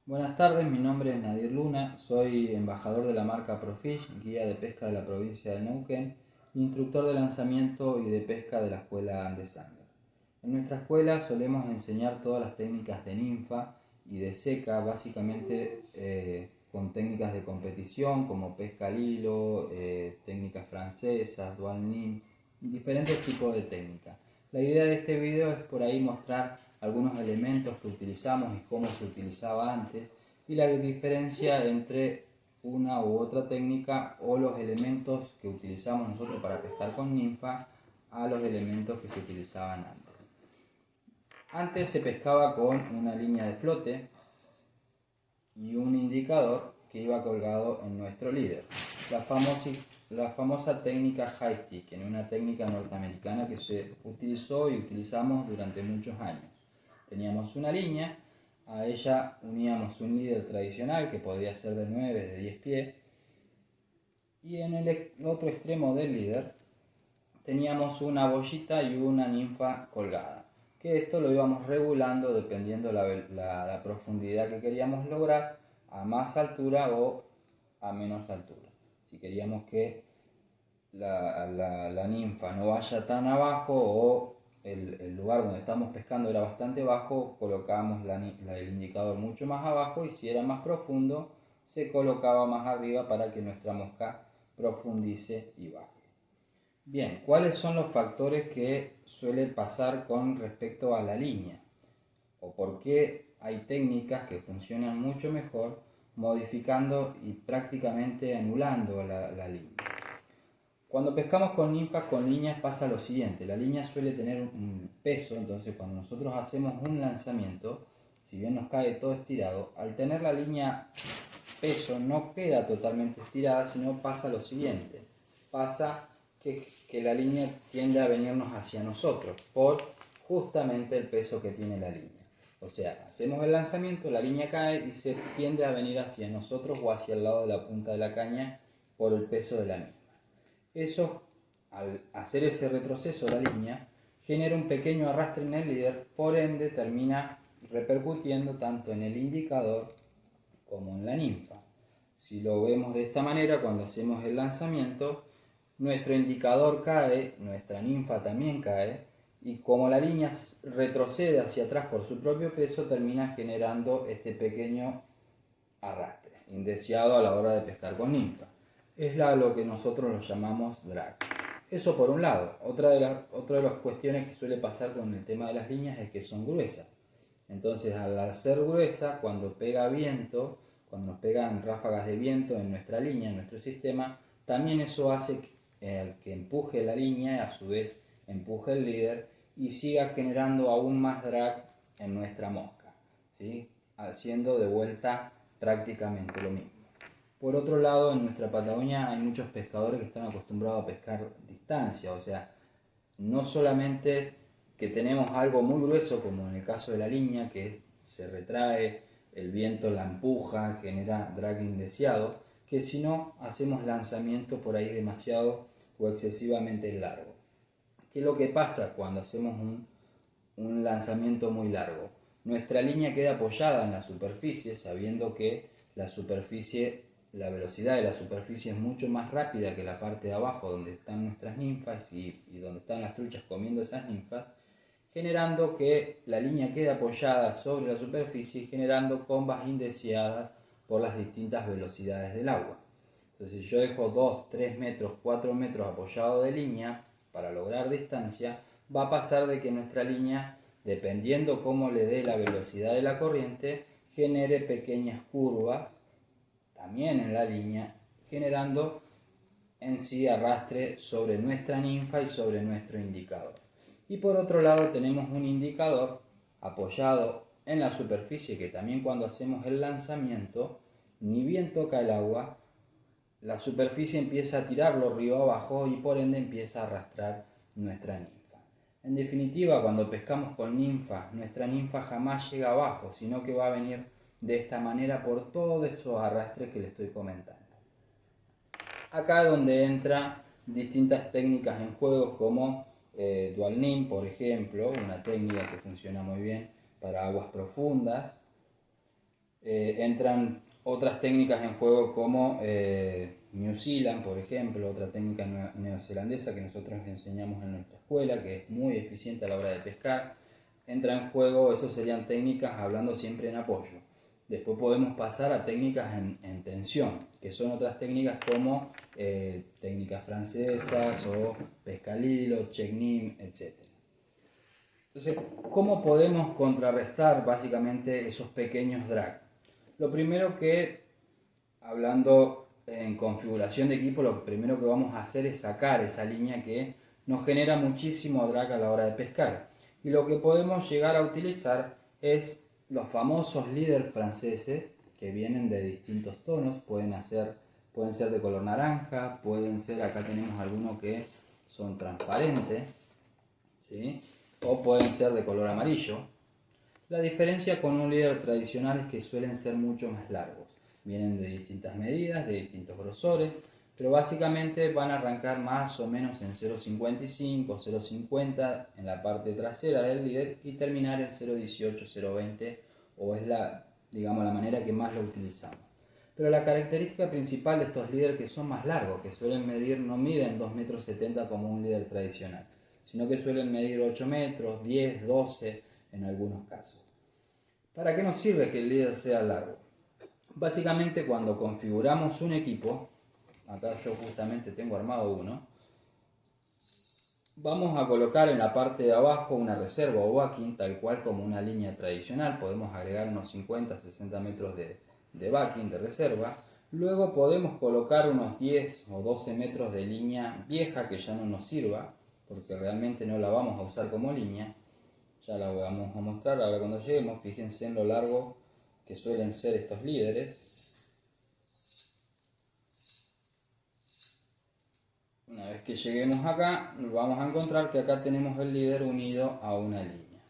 Buenas tardes, mi nombre es Nadir Luna, soy embajador de la marca Profish, guía de pesca de la provincia de Neuquén, instructor de lanzamiento y de pesca de la escuela Andesander. En nuestra escuela solemos enseñar todas las técnicas de ninfa y de seca, básicamente con técnicas de competición como pesca al hilo, técnicas francesas, dual nim, diferentes tipos de técnicas. La idea de este video es por ahí mostrar algunos elementos que utilizamos y cómo se utilizaba antes y la diferencia entre una u otra técnica o los elementos que utilizamos nosotros para pescar con ninfa a los elementos que se utilizaban antes. Antes se pescaba con una línea de flote y un indicador que iba colgado en nuestro líder. La famosa técnica high stick, en una técnica norteamericana que se utilizó y utilizamos durante muchos años. Teníamos una línea, a ella uníamos un líder tradicional que podía ser de 9, de 10 pies, y en el otro extremo del líder teníamos una bollita y una ninfa colgada, que esto lo íbamos regulando dependiendo la profundidad que queríamos lograr, a más altura o a menos altura. Si queríamos que la ninfa no vaya tan abajo o el lugar donde estamos pescando era bastante bajo, colocábamos el indicador mucho más abajo, y si era más profundo se colocaba más arriba para que nuestra mosca profundice y baje. Bien, ¿cuáles son los factores que suele pasar con respecto a la línea? ¿O por qué hay técnicas que funcionan mucho mejor modificando y prácticamente anulando la línea? Cuando pescamos con ninfas con líneas pasa lo siguiente: la línea suele tener un peso, entonces cuando nosotros hacemos un lanzamiento, si bien nos cae todo estirado, al tener la línea peso no queda totalmente estirada, sino pasa lo siguiente: pasa que la línea tiende a venirnos hacia nosotros por justamente el peso que tiene la línea. O sea, hacemos el lanzamiento, la línea cae y se tiende a venir hacia nosotros o hacia el lado de la punta de la caña por el peso de la misma. Eso, al hacer ese retroceso la línea, genera un pequeño arrastre en el líder, por ende termina repercutiendo tanto en el indicador como en la ninfa. Si lo vemos de esta manera, cuando hacemos el lanzamiento, nuestro indicador cae, nuestra ninfa también cae, y como la línea retrocede hacia atrás por su propio peso, termina generando este pequeño arrastre, indeseado a la hora de pescar con ninfa. Es lo que nosotros lo llamamos drag. Eso por un lado. Otra de las cuestiones que suele pasar con el tema de las líneas es que son gruesas. Entonces, al ser gruesa, cuando pega viento, cuando nos pegan ráfagas de viento en nuestra línea, en nuestro sistema, también eso hace que empuje la línea y a su vez empuje el líder y siga generando aún más drag en nuestra mosca, ¿sí? Haciendo de vuelta prácticamente lo mismo. Por otro lado, en nuestra Patagonia hay muchos pescadores que están acostumbrados a pescar distancia, o sea, no solamente que tenemos algo muy grueso como en el caso de la línea, que se retrae, el viento la empuja, genera drag indeseado, que si no hacemos lanzamiento por ahí demasiado o excesivamente largo. ¿Qué es lo que pasa cuando hacemos un lanzamiento muy largo? Nuestra línea queda apoyada en la superficie, sabiendo que la velocidad de la superficie es mucho más rápida que la parte de abajo donde están nuestras ninfas y donde están las truchas comiendo esas ninfas, generando que la línea quede apoyada sobre la superficie y generando combas indeseadas por las distintas velocidades del agua. Entonces, si yo dejo 2, 3 metros, 4 metros apoyado de línea para lograr distancia, va a pasar de que nuestra línea, dependiendo cómo le dé la velocidad de la corriente, genere pequeñas curvas también en la línea, generando en sí arrastre sobre nuestra ninfa y sobre nuestro indicador. Y por otro lado tenemos un indicador apoyado en la superficie que también cuando hacemos el lanzamiento, ni bien toca el agua, la superficie empieza a tirarlo río abajo y por ende empieza a arrastrar nuestra ninfa. En definitiva, cuando pescamos con ninfa, nuestra ninfa jamás llega abajo, sino que va a venir de esta manera por todos esos arrastres que les estoy comentando. Acá es donde entran distintas técnicas en juego como Dual Nim, por ejemplo, una técnica que funciona muy bien para aguas profundas. entran otras técnicas en juego como New Zealand, por ejemplo, otra técnica neozelandesa que nosotros enseñamos en nuestra escuela, que es muy eficiente a la hora de pescar. Entra en juego, eso serían técnicas hablando siempre en apoyo. Después podemos pasar a técnicas en tensión, que son otras técnicas como técnicas francesas o pescalilo, checnim, etc. Entonces, ¿cómo podemos contrarrestar básicamente esos pequeños drag? Lo primero que, hablando en configuración de equipo, lo primero que vamos a hacer es sacar esa línea que nos genera muchísimo drag a la hora de pescar. Y lo que podemos llegar a utilizar es los famosos líderes franceses que vienen de distintos tonos, pueden ser de color naranja, pueden ser, acá tenemos algunos que son transparentes, ¿sí? O pueden ser de color amarillo. La diferencia con un líder tradicional es que suelen ser mucho más largos. Vienen de distintas medidas, de distintos grosores, pero básicamente van a arrancar más o menos en 0.55, 0.50 en la parte trasera del líder y terminar en 0.18, 0.20, o es digamos, la manera que más lo utilizamos. Pero la característica principal de estos líderes que son más largos, que suelen medir, no miden 2,70 m como un líder tradicional, sino que suelen medir 8 metros, 10, 12 en algunos casos. ¿Para qué nos sirve que el líder sea largo? Básicamente cuando configuramos un equipo, acá yo justamente tengo armado uno, vamos a colocar en la parte de abajo una reserva o backing, tal cual como una línea tradicional. Podemos agregar unos 50, 60 metros de backing, de reserva. Luego podemos colocar unos 10 o 12 metros de línea vieja que ya no nos sirva, porque realmente no la vamos a usar como línea. Ya la vamos a mostrar ahora cuando lleguemos. Fíjense en lo largo que suelen ser estos líderes. Una vez que lleguemos acá, vamos a encontrar que acá tenemos el líder unido a una línea,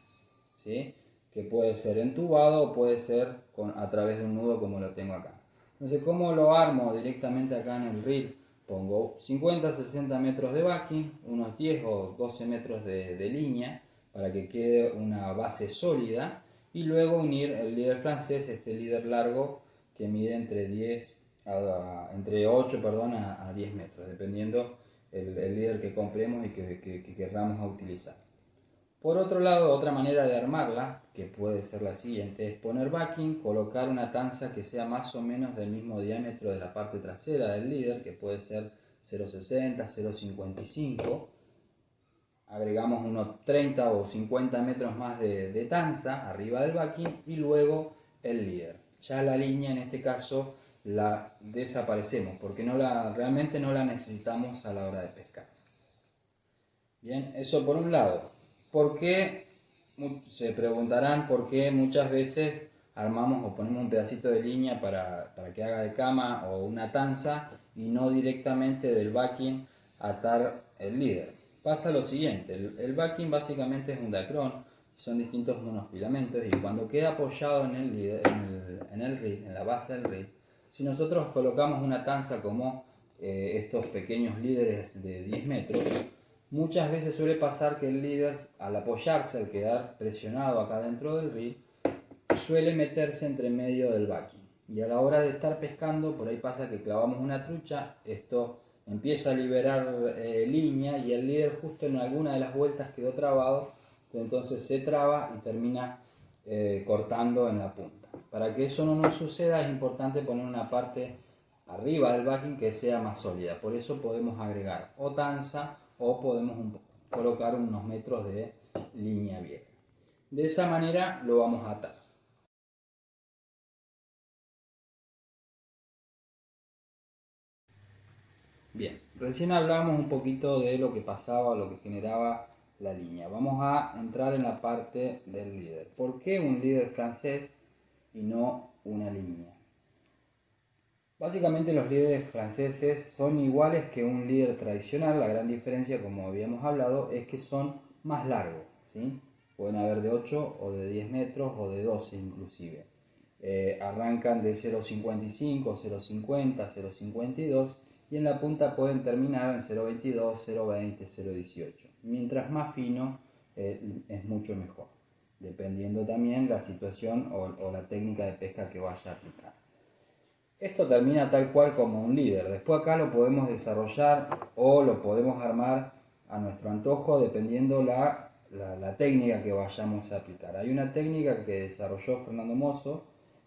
¿sí? Que puede ser entubado o puede ser a través de un nudo como lo tengo acá. Entonces, ¿cómo lo armo directamente acá en el reel? Pongo 50, 60 metros de backing, unos 10 o 12 metros de línea para que quede una base sólida, y luego unir el líder francés, este líder largo que mide entre 8 a 10 metros, dependiendo el líder que compremos y que querramos utilizar. Por otro lado, otra manera de armarla, que puede ser la siguiente, es poner backing, colocar una tanza que sea más o menos del mismo diámetro de la parte trasera del líder, que puede ser 0,60, 0,55. Agregamos unos 30 o 50 metros más de tanza arriba del backing y luego el líder. Ya la línea en este caso la desaparecemos porque realmente no la necesitamos a la hora de pescar. Bien, eso por un lado. ¿Por qué? Se preguntarán por qué muchas veces armamos o ponemos un pedacito de línea para que haga de cama o una tanza y no directamente del backing atar el líder. Pasa lo siguiente, el backing básicamente es un dacrón, son distintos monofilamentos, y cuando queda apoyado en el líder, en el reel, en la base del reel, si nosotros colocamos una tanza como estos pequeños líderes de 10 metros, muchas veces suele pasar que el líder, al apoyarse, al quedar presionado acá dentro del reel, suele meterse entre medio del backing. Y a la hora de estar pescando, por ahí pasa que clavamos una trucha, esto empieza a liberar línea y el líder justo en alguna de las vueltas quedó trabado, entonces se traba y termina cortando en la punta. Para que eso no nos suceda es importante poner una parte arriba del backing que sea más sólida. Por eso podemos agregar o tanza o podemos colocar unos metros de línea vieja. De esa manera lo vamos a atar. Bien, recién hablábamos un poquito de lo que pasaba, lo que generaba la línea. Vamos a entrar en la parte del líder. ¿Por qué un líder francés y no una línea? Básicamente los líderes franceses son iguales que un líder tradicional. La gran diferencia, como habíamos hablado, es que son más largos, ¿sí? Pueden haber de 8 o de 10 metros o de 12 inclusive. Arrancan de 0,55, 0,50, 0,52 y en la punta pueden terminar en 0,22, 0,20, 0,18. Mientras más fino es mucho mejor. dependiendo también la situación o la técnica de pesca que vaya a aplicar. Esto termina tal cual como un líder. Después acá lo podemos desarrollar o lo podemos armar a nuestro antojo dependiendo la técnica que vayamos a aplicar. Hay una técnica que desarrolló Fernando Mosso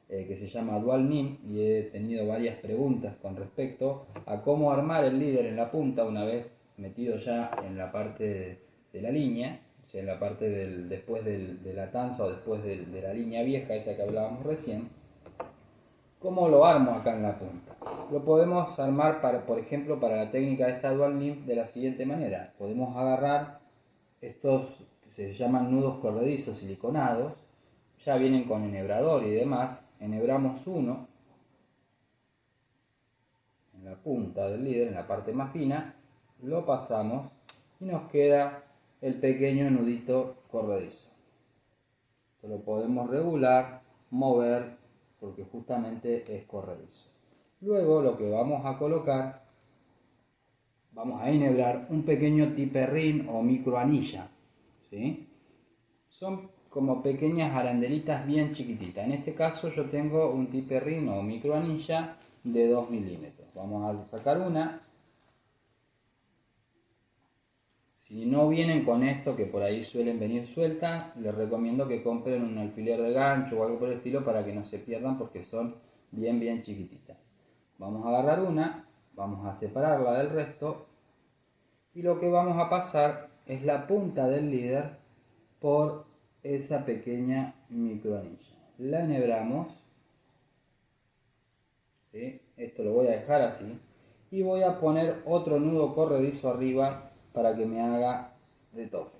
que se llama Dual Nim y he tenido varias preguntas con respecto a cómo armar el líder en la punta una vez metido ya en la parte de la línea, o sea, en la parte después de la tanza o después de la línea vieja, esa que hablábamos recién. ¿Cómo lo armo acá en la punta? Lo podemos armar, por ejemplo, para la técnica de esta Dual Nim de la siguiente manera. Podemos agarrar estos que se llaman nudos corredizos siliconados, ya vienen con enhebrador y demás. Enhebramos uno en la punta del líder, en la parte más fina, lo pasamos y nos queda el pequeño nudito corredizo. Esto lo podemos regular, mover, porque justamente es corredizo. Luego lo que vamos a colocar, vamos a enhebrar un pequeño tiperrín o microanilla, ¿sí? Son como pequeñas arandelitas bien chiquititas. En este caso yo tengo un tiperrín o microanilla de 2 milímetros. Vamos a sacar una. Si no vienen con esto, que por ahí suelen venir sueltas, les recomiendo que compren un alfiler de gancho o algo por el estilo para que no se pierdan porque son bien chiquititas. Vamos a agarrar una, vamos a separarla del resto y lo que vamos a pasar es la punta del líder por esa pequeña microanilla. La enhebramos, ¿sí? Esto lo voy a dejar así y voy a poner otro nudo corredizo arriba para que me haga de tope.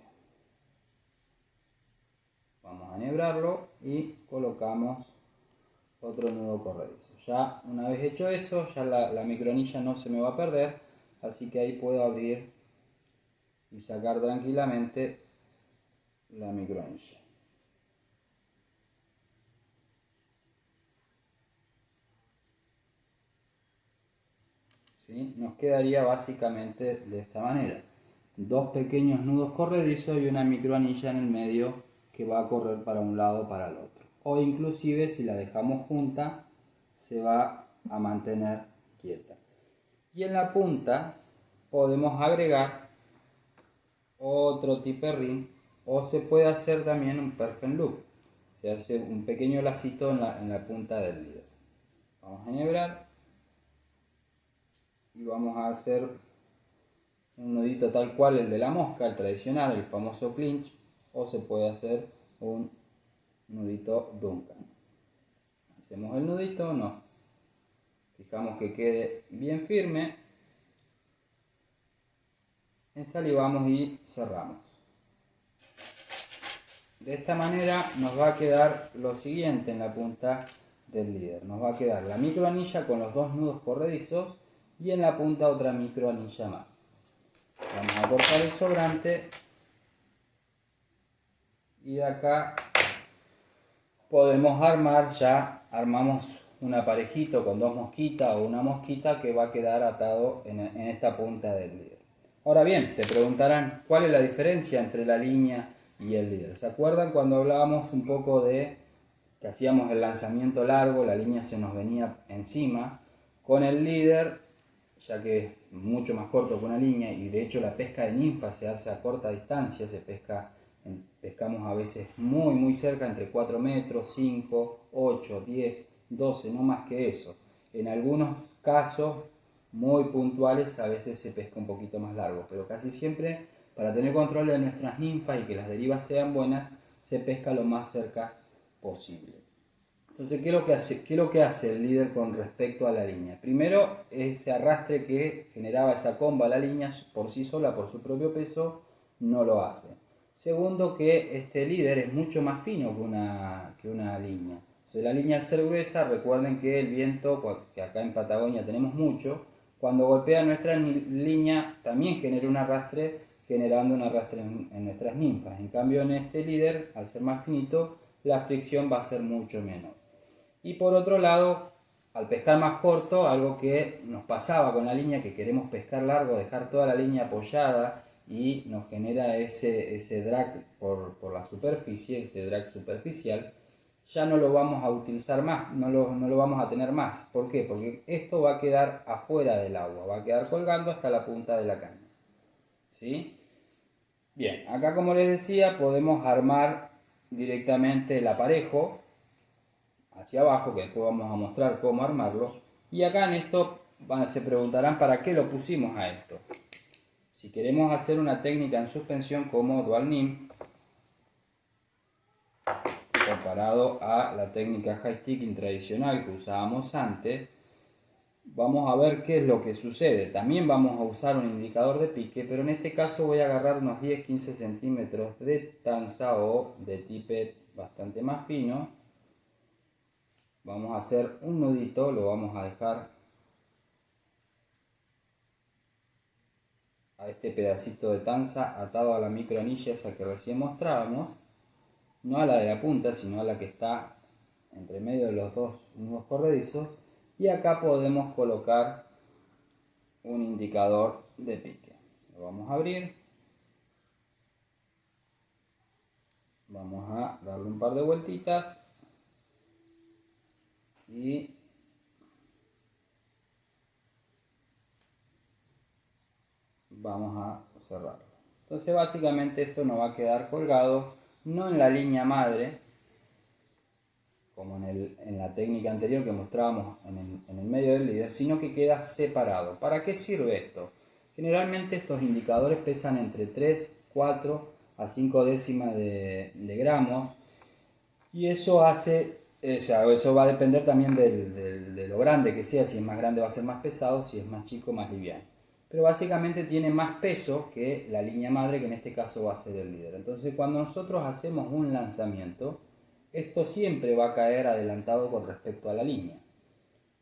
Vamos a enhebrarlo y colocamos otro nudo corredizo. Ya una vez hecho eso, ya la microanilla no se me va a perder, así que ahí puedo abrir y sacar tranquilamente la microanilla. ¿Sí? Nos quedaría básicamente de esta manera. Dos pequeños nudos corredizos y una microanilla en el medio que va a correr para un lado o para el otro. O inclusive si la dejamos junta se va a mantener quieta. Y en la punta podemos agregar otro tiperrín o se puede hacer también un perfect loop. Se hace un pequeño lacito en la punta del líder. Vamos a enhebrar y vamos a hacer un nudito tal cual el de la mosca, el tradicional, el famoso clinch, o se puede hacer un nudito Duncan. Hacemos el nudito, nos fijamos que quede bien firme, ensalivamos y cerramos. De esta manera nos va a quedar lo siguiente en la punta del líder. Nos va a quedar la microanilla con los dos nudos corredizos y en la punta otra microanilla más. Vamos a cortar el sobrante y de acá podemos armar, ya armamos un aparejito con dos mosquitas o una mosquita que va a quedar atado en esta punta del líder. Ahora bien, se preguntarán cuál es la diferencia entre la línea y el líder. ¿Se acuerdan cuando hablábamos un poco de que hacíamos el lanzamiento largo, la línea se nos venía encima? Con el líder, ya que es mucho más corto que una línea y de hecho la pesca de ninfa se hace a corta distancia, pescamos a veces muy cerca, entre 4 metros, 5, 8, 10, 12, no más que eso. En algunos casos muy puntuales a veces se pesca un poquito más largo, pero casi siempre para tener control de nuestras ninfas y que las derivas sean buenas, se pesca lo más cerca posible. Entonces, ¿qué es lo que hace el líder con respecto a la línea? Primero, ese arrastre que generaba esa comba a la línea por sí sola, por su propio peso, no lo hace. Segundo, que este líder es mucho más fino que una línea. O sea, la línea al ser gruesa, recuerden que el viento, que acá en Patagonia tenemos mucho, cuando golpea nuestra línea también genera un arrastre, generando un arrastre en nuestras ninfas. En cambio, en este líder, al ser más finito, la fricción va a ser mucho menor. Y por otro lado, al pescar más corto, algo que nos pasaba con la línea, que queremos pescar largo, dejar toda la línea apoyada y nos genera ese drag por la superficie, ese drag superficial, ya no lo vamos a utilizar más, no lo vamos a tener más. ¿Por qué? Porque esto va a quedar afuera del agua, va a quedar colgando hasta la punta de la caña. ¿Sí? Bien, acá como les decía, podemos armar directamente el aparejo hacia abajo, que después vamos a mostrar cómo armarlo. Y acá en esto se preguntarán para qué lo pusimos a esto. Si queremos hacer una técnica en suspensión como dual nim, comparado a la técnica high sticking tradicional que usábamos antes, vamos a ver qué es lo que sucede. También vamos a usar un indicador de pique, pero en este caso voy a agarrar unos 10-15 centímetros de tanza o de tippet bastante más fino. Vamos a hacer un nudito, lo vamos a dejar a este pedacito de tanza atado a la microanilla esa que recién mostrábamos, no a la de la punta, sino a la que está entre medio de los dos nudos corredizos, y acá podemos colocar un indicador de pique. Lo vamos a abrir, vamos a darle un par de vueltitas y vamos a cerrarlo. Entonces básicamente esto nos va a quedar colgado no en la línea madre, como en la técnica anterior que mostrábamos en el medio del líder, sino que queda separado. ¿Para qué sirve esto? Generalmente estos indicadores pesan entre 3, 4 a 5 décimas de gramos, y eso hace, eso va a depender también de lo grande que sea. Si es más grande va a ser más pesado, si es más chico más liviano. Pero básicamente tiene más peso que la línea madre, que en este caso va a ser el líder. Entonces cuando nosotros hacemos un lanzamiento, esto siempre va a caer adelantado con respecto a la línea.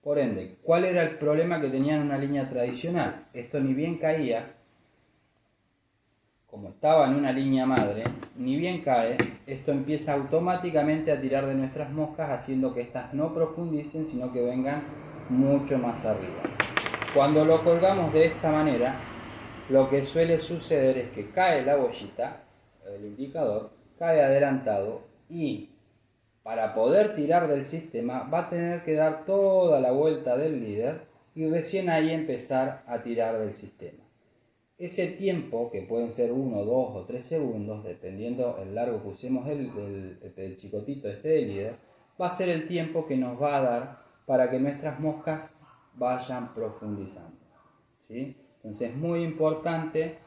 Por ende, ¿cuál era el problema que tenía en una línea tradicional? Esto ni bien caía, como estaba en una línea madre, ni bien cae, esto empieza automáticamente a tirar de nuestras moscas, haciendo que estas no profundicen, sino que vengan mucho más arriba. Cuando lo colgamos de esta manera, lo que suele suceder es que cae la bollita, el indicador, cae adelantado, y para poder tirar del sistema va a tener que dar toda la vuelta del líder y recién ahí empezar a tirar del sistema. Ese tiempo, que pueden ser 1, 2 o 3 segundos, dependiendo el largo que usemos el chicotito este de líder, va a ser el tiempo que nos va a dar para que nuestras moscas vayan profundizando. ¿Sí? Entonces es muy importante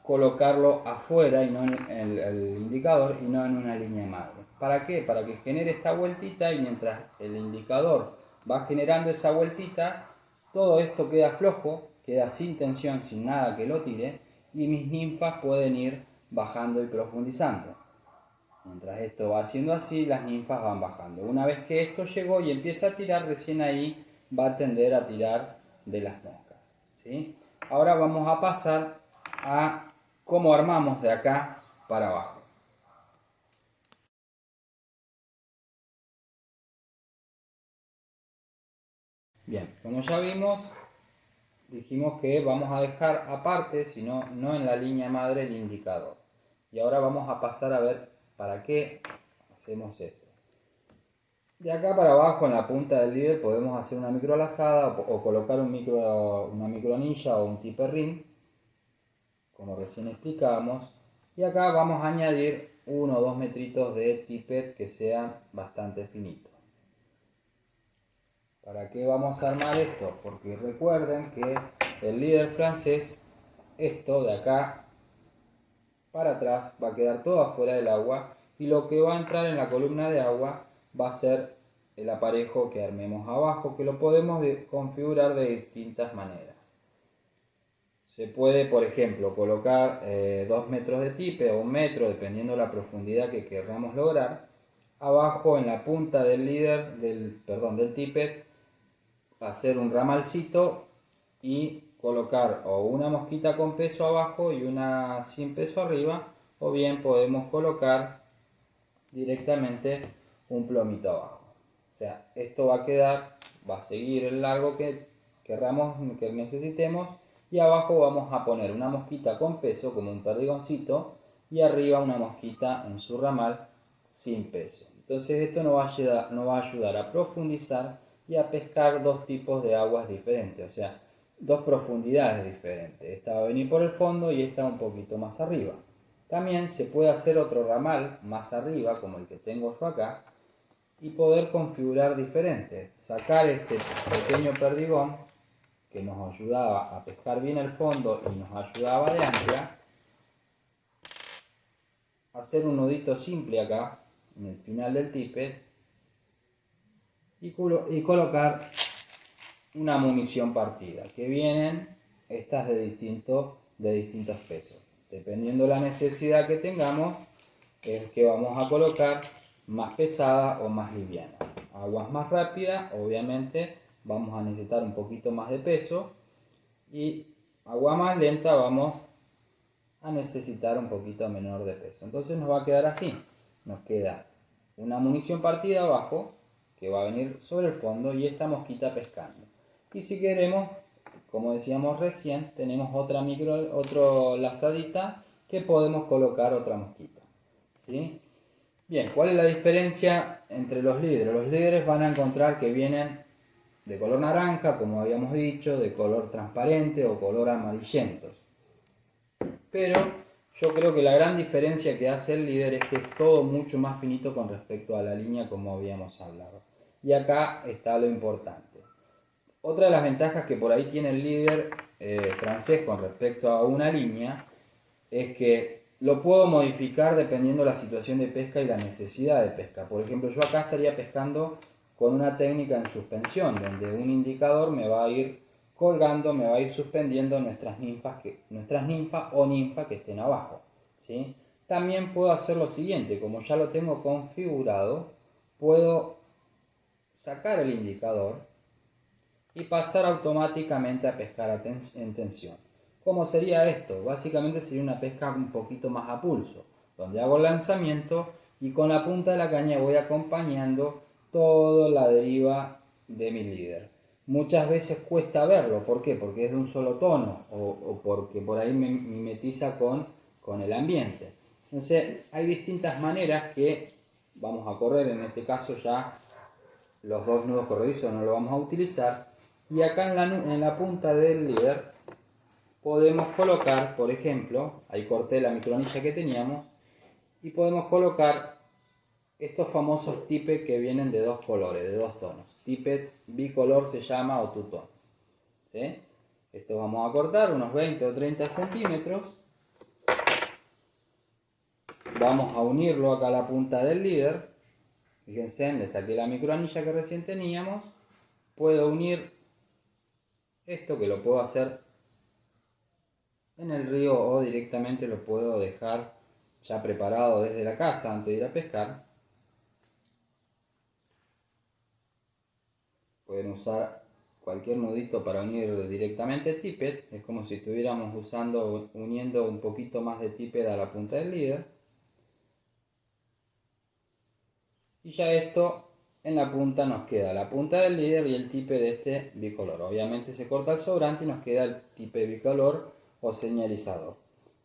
colocarlo afuera y no en el indicador y no en una línea madre. ¿Para qué? Para que genere esta vueltita, y mientras el indicador va generando esa vueltita, todo esto queda flojo, queda sin tensión, sin nada que lo tire, y mis ninfas pueden ir bajando y profundizando. Mientras esto va haciendo así, las ninfas van bajando. Una vez que esto llegó y empieza a tirar, recién ahí va a tender a tirar de las moscas. ¿Sí? Ahora vamos a pasar a cómo armamos de acá para abajo. Bien, como ya vimos, dijimos que vamos a dejar aparte, sino no en la línea madre, el indicador. Y ahora vamos a pasar a ver para qué hacemos esto. De acá para abajo, en la punta del líder, podemos hacer una microlazada o colocar una microanilla o un tipper ring, como recién explicábamos. Y acá vamos a añadir 1 o 2 metritos de tippet que sean bastante finitos. ¿Para qué vamos a armar esto? Porque recuerden que el líder francés, esto de acá para atrás, va a quedar todo afuera del agua, y lo que va a entrar en la columna de agua va a ser el aparejo que armemos abajo, que lo podemos configurar de distintas maneras. Se puede, por ejemplo, colocar 2 metros de tipe o 1 metro, dependiendo de la profundidad que queramos lograr, abajo en la punta del líder, del tippet, hacer un ramalcito y colocar o una mosquita con peso abajo y una sin peso arriba, o bien podemos colocar directamente un plomito abajo. O sea, esto va a quedar, va a seguir el largo que querramos, que necesitemos, y abajo vamos a poner una mosquita con peso, como un perdigoncito, y arriba una mosquita en su ramal sin peso. Entonces esto nos va a ayudar a profundizar y a pescar dos tipos de aguas diferentes, o sea, dos profundidades diferentes. Esta va a venir por el fondo y esta un poquito más arriba. También se puede hacer otro ramal más arriba, como el que tengo yo acá, y poder configurar diferente. Sacar este pequeño perdigón que nos ayudaba a pescar bien el fondo y nos ayudaba de ancla, hacer un nudito simple acá en el final del tippet y colocar una munición partida, que vienen estas de distintos pesos. Dependiendo de la necesidad que tengamos, es que vamos a colocar más pesada o más liviana. Aguas más rápidas, obviamente vamos a necesitar un poquito más de peso, y agua más lenta vamos a necesitar un poquito menor de peso. Entonces nos va a quedar así. Nos queda una munición partida abajo que va a venir sobre el fondo y esta mosquita pescando. Y si queremos, como decíamos recién, tenemos otra lazadita que podemos colocar otra mosquita. ¿Sí? Bien, ¿cuál es la diferencia entre los líderes? Los líderes van a encontrar que vienen de color naranja, como habíamos dicho, de color transparente o color amarillentos. Pero yo creo que la gran diferencia que hace el líder es que es todo mucho más finito con respecto a la línea, como habíamos hablado. Y acá está lo importante. Otra de las ventajas que por ahí tiene el líder francés con respecto a una línea es que lo puedo modificar dependiendo de la situación de pesca y la necesidad de pesca. Por ejemplo, yo acá estaría pescando con una técnica en suspensión, donde un indicador me va a ir colgando, me va a ir suspendiendo nuestras ninfas o ninfas que estén abajo, ¿sí? También puedo hacer lo siguiente, como ya lo tengo configurado, puedo sacar el indicador y pasar automáticamente a pescar en tensión. ¿Cómo sería esto? Básicamente sería una pesca un poquito más a pulso, donde hago el lanzamiento y con la punta de la caña voy acompañando toda la deriva de mi líder. Muchas veces cuesta verlo, ¿por qué? Porque es de un solo tono o porque por ahí me mimetiza con el ambiente. Entonces hay distintas maneras que vamos a correr, en este caso ya los dos nudos corredizos no lo vamos a utilizar, y acá en la punta del líder podemos colocar, por ejemplo, ahí corté la microanilla que teníamos, y podemos colocar estos famosos tippet que vienen de dos colores, de dos tonos. Tippet bicolor se llama, o two-tone, ¿sí? Esto vamos a cortar unos 20 o 30 centímetros. Vamos a unirlo acá a la punta del líder. Fíjense, le saqué la microanilla que recién teníamos. Puedo unir esto, que lo puedo hacer en el río o directamente lo puedo dejar ya preparado desde la casa antes de ir a pescar. Pueden usar cualquier nudito para unir directamente el tippet. Es como si estuviéramos uniendo un poquito más de tippet a la punta del líder. Y ya esto en la punta nos queda la punta del líder y el tippet de este bicolor. Obviamente se corta el sobrante y nos queda el tippet bicolor o señalizador.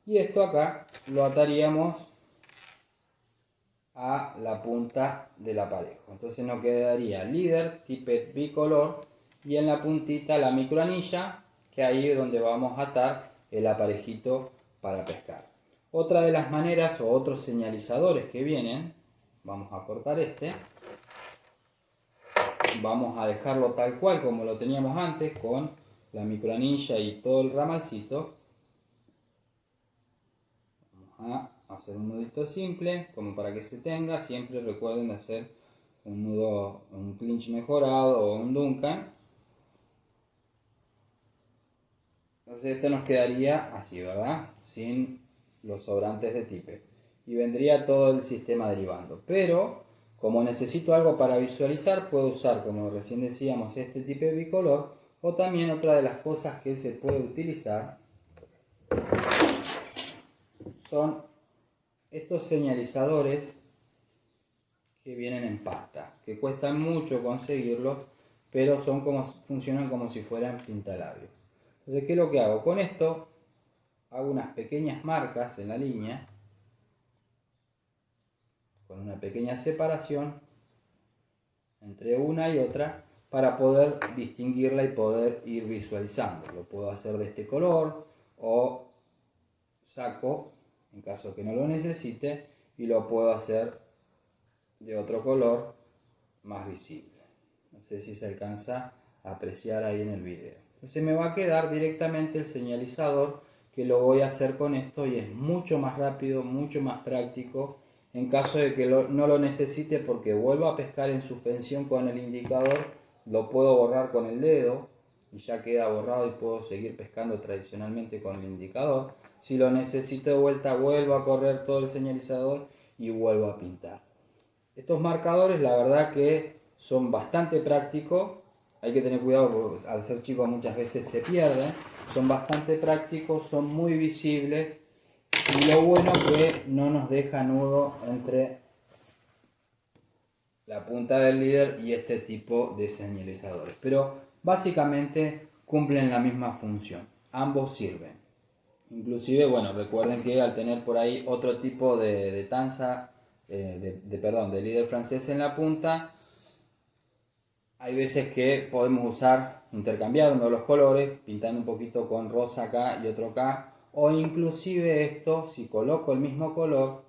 Y esto acá lo ataríamos a la punta del aparejo. Entonces nos quedaría líder, tippet bicolor y en la puntita la microanilla, que ahí es donde vamos a atar el aparejito para pescar. Otra de las maneras o otros señalizadores que vienen, vamos a cortar este, vamos a dejarlo tal cual como lo teníamos antes con la microanilla y todo el ramalcito. Vamos a hacer un nudito simple como para que se tenga. Siempre recuerden hacer un nudo, un clinch mejorado o un Duncan. Entonces esto nos quedaría así, ¿verdad? Sin los sobrantes de tippet. Y vendría todo el sistema derivando. Pero como necesito algo para visualizar, puedo usar, como recién decíamos, este tippet bicolor. O también otra de las cosas que se puede utilizar son estos señalizadores que vienen en pasta, que cuestan mucho conseguirlos, pero funcionan como si fueran pintalabios. Entonces, ¿qué es lo que hago? Con esto hago unas pequeñas marcas en la línea, con una pequeña separación entre una y otra, para poder distinguirla y poder ir visualizando. Lo puedo hacer de este color o saco, en caso que no lo necesite, y lo puedo hacer de otro color más visible. No sé si se alcanza a apreciar ahí en el video. Entonces me va a quedar directamente el señalizador, que lo voy a hacer con esto y es mucho más rápido, mucho más práctico. En caso de que no lo necesite porque vuelvo a pescar en suspensión con el indicador, lo puedo borrar con el dedo y ya queda borrado y puedo seguir pescando tradicionalmente con el indicador. Si lo necesito de vuelta, vuelvo a correr todo el señalizador y vuelvo a pintar. Estos marcadores, la verdad que son bastante prácticos. Hay que tener cuidado porque al ser chicos muchas veces se pierden. Son bastante prácticos, son muy visibles. Y lo bueno que no nos deja nudo entre la punta del líder y este tipo de señalizadores. Pero básicamente cumplen la misma función. Ambos sirven. Inclusive, bueno, recuerden que al tener por ahí otro tipo de tanza, de líder francés en la punta, hay veces que podemos usar, intercambiar uno de los colores, pintando un poquito con rosa acá y otro acá, o inclusive esto, si coloco el mismo color,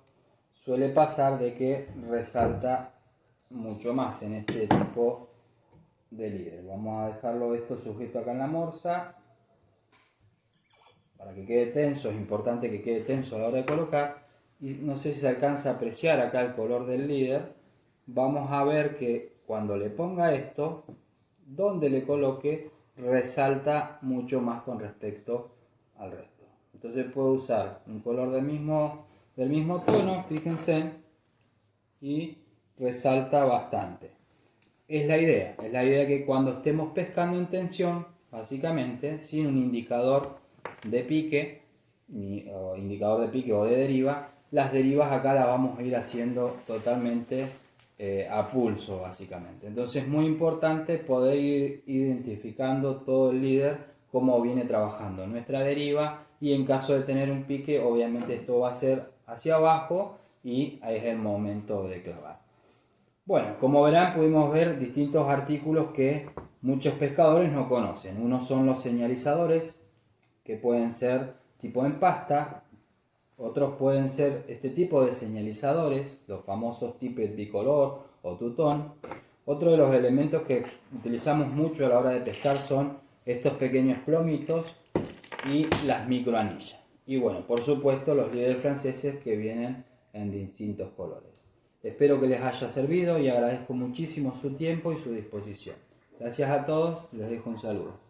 suele pasar de que resalta mucho más en este tipo de líder. Vamos a dejarlo esto sujeto acá en la morsa, para que quede tenso. Es importante que quede tenso a la hora de colocar. Y no sé si se alcanza a apreciar acá el color del líder. Vamos a ver que cuando le ponga esto, donde le coloque, resalta mucho más con respecto al resto. Entonces puedo usar un color del mismo tono, fíjense, y resalta bastante. Es la idea que cuando estemos pescando en tensión, básicamente, sin un indicador de pique, o indicador de pique o de deriva, las derivas acá las vamos a ir haciendo totalmente a pulso, básicamente. Entonces es muy importante poder ir identificando todo el líder, cómo viene trabajando nuestra deriva, y en caso de tener un pique, obviamente esto va a ser hacia abajo y ahí es el momento de clavar. Bueno, como verán, pudimos ver distintos artículos que muchos pescadores no conocen. Unos son los señalizadores, que pueden ser tipo en pasta. Otros pueden ser este tipo de señalizadores, los famosos tippet bicolor o tutón. Otro de los elementos que utilizamos mucho a la hora de pescar son estos pequeños plomitos y las microanillas. Y bueno, por supuesto los líderes franceses que vienen en distintos colores. Espero que les haya servido y agradezco muchísimo su tiempo y su disposición. Gracias a todos, les dejo un saludo.